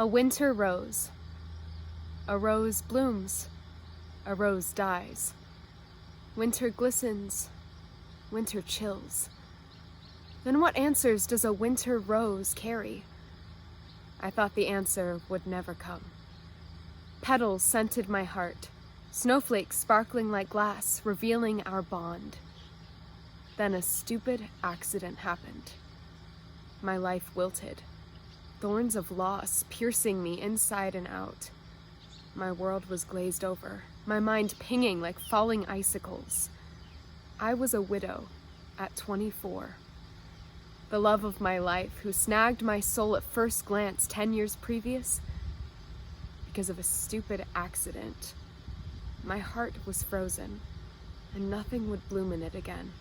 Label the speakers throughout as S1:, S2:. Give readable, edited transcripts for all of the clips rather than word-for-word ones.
S1: A winter rose. A rose blooms. A rose dies. Winter glistens. Winter chills. Then what answers does a winter rose carry? I thought the answer would never come. Petals scented my heart, snowflakes sparkling like glass, revealing our bond. Then a stupid accident happened. My life wilted, thorns of loss piercing me inside and out. My world was glazed over, my mind pinging like falling icicles. I was a widow at 24. The love of my life, who snagged my soul at first glance 10 years previous, because of a stupid accident. My heart was frozen, and nothing would bloom in it again.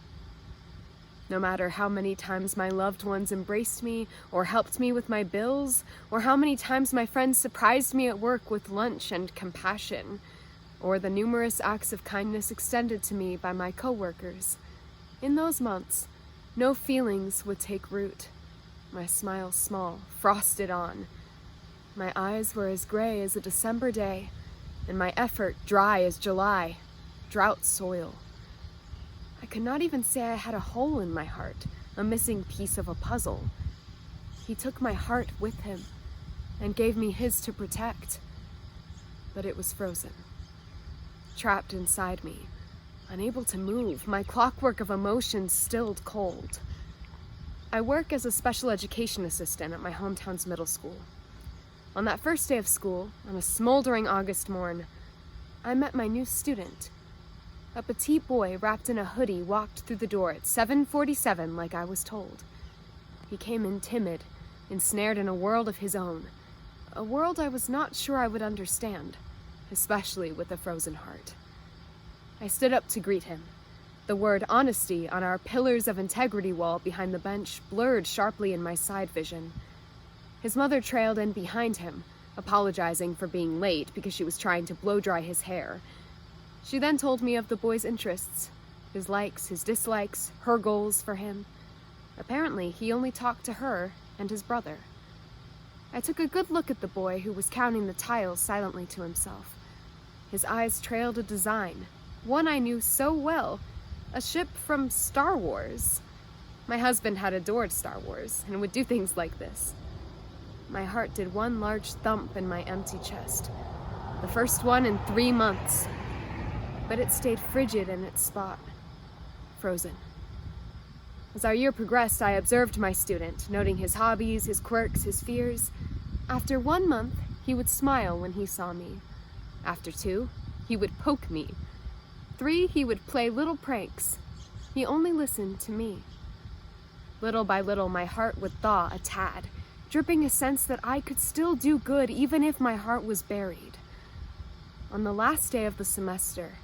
S1: No matter how many times my loved ones embraced me, or helped me with my bills, or how many times my friends surprised me at work with lunch and compassion, or the numerous acts of kindness extended to me by my coworkers, in those months, no feelings would take root. My smile small, frosted on. My eyes were as gray as a December day, and my effort dry as July, drought soil. I could not even say I had a hole in my heart, a missing piece of a puzzle. He took my heart with him and gave me his to protect, but it was frozen, trapped inside me. Unable to move, my clockwork of emotions stilled cold. I work as a special education assistant at my hometown's middle school. On that first day of school, on a smoldering August morn, I met my new student. A petite boy wrapped in a hoodie walked through the door at 7:47 like I was told. He came in timid, ensnared in a world of his own, a world I was not sure I would understand, especially with a frozen heart. I stood up to greet him. The word honesty on our pillars of integrity wall behind the bench blurred sharply in my side vision. His mother trailed in behind him, apologizing for being late because she was trying to blow-dry his hair. She then told me of the boy's interests, his likes, his dislikes, her goals for him. Apparently, he only talked to her and his brother. I took a good look at the boy who was counting the tiles silently to himself. His eyes trailed a design, one I knew so well, a ship from Star Wars. My husband had adored Star Wars and would do things like this. My heart did one large thump in my empty chest, the first one in 3 months, but it stayed frigid in its spot, frozen. As our year progressed, I observed my student, noting his hobbies, his quirks, his fears. After 1 month, he would smile when he saw me. After 2, he would poke me. 3, he would play little pranks. He only listened to me. Little by little, my heart would thaw a tad, dripping a sense that I could still do good even if my heart was buried. On the last day of the semester,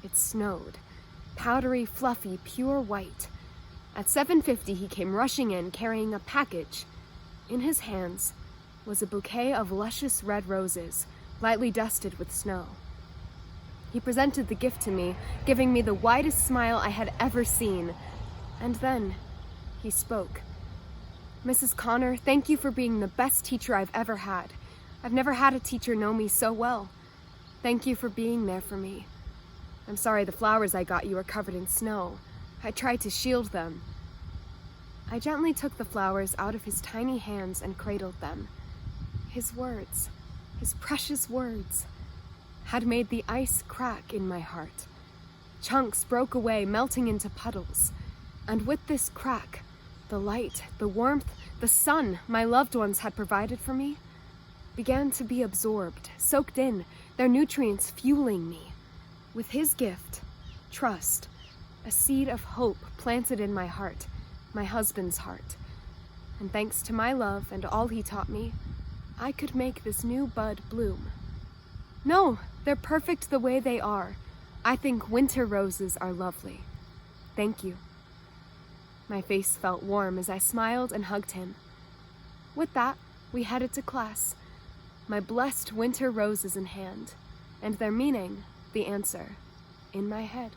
S1: it snowed, powdery, fluffy, pure white. At 7:50, he came rushing in, carrying a package. In his hands was a bouquet of luscious red roses, lightly dusted with snow. He presented the gift to me, giving me the widest smile I had ever seen. And then he spoke. "Mrs. Connor, thank you for being the best teacher I've ever had. I've never had a teacher know me so well. Thank you for being there for me. I'm sorry the flowers I got you are covered in snow. I tried to shield them." I gently took the flowers out of his tiny hands and cradled them. His words, his precious words, had made the ice crack in my heart. Chunks broke away, melting into puddles. And with this crack, the light, the warmth, the sun my loved ones had provided for me began to be absorbed, soaked in, their nutrients fueling me. With his gift, trust, a seed of hope planted in my heart, my husband's heart. And thanks to my love and all he taught me, I could make this new bud bloom. No, they're perfect the way they are. I think winter roses are lovely. Thank you. My face felt warm as I smiled and hugged him. With that, we headed to class, my blessed winter roses in hand, and their meaning, the answer, in my head.